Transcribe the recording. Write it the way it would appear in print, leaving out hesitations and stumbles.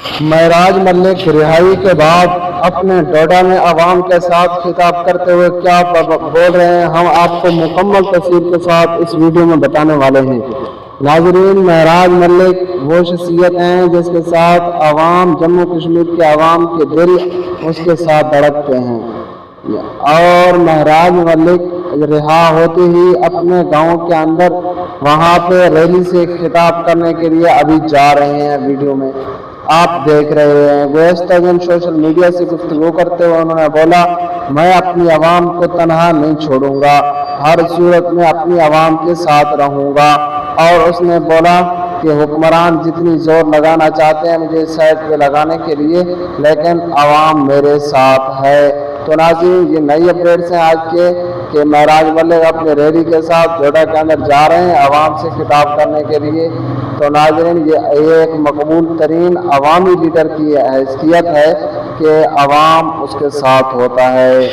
महराज मलिक रिहाई के बाद अपने डोडा में आवाम के साथ खिताब करते हुए क्या बोल रहे हैं, हम आपको मुकम्मल तफसील के साथ इस वीडियो में बताने वाले हैं। नाज़रीन, महराज मलिक वो शख्सियत हैं जिसके साथ आवाम, जम्मू कश्मीर के आवाम के दिल उसके साथ धड़कते हैं। और महराज मलिक रिहा होते ही अपने गांव के अंदर वहां पे रैली से खिताब करने के लिए अभी जा रहे हैं। वीडियो में आप देख रहे हैं गोश्तगन सोशल मीडिया से गुफ्तगू करते हुए उन्होंने बोला, मैं अपनी आवाम को तनहा नहीं छोड़ूंगा, हर सूरत में अपनी आवाम के साथ रहूंगा। और उसने बोला कि हुक्मरान जितनी जोर लगाना चाहते हैं मुझे साइड पे लगाने के लिए, लेकिन आवाम मेरे साथ है। तो नाज़रीन, ये नई अपडेट्स हैं आज के कि महराज मलिक अपने रैली के साथ डोडा के अंदर जा रहे हैं आवाम से खिताब करने के लिए। तो नाज़रीन, ये एक मकबूल तरीन अवामी लीडर की हैसियत है कि अवाम उसके साथ होता है।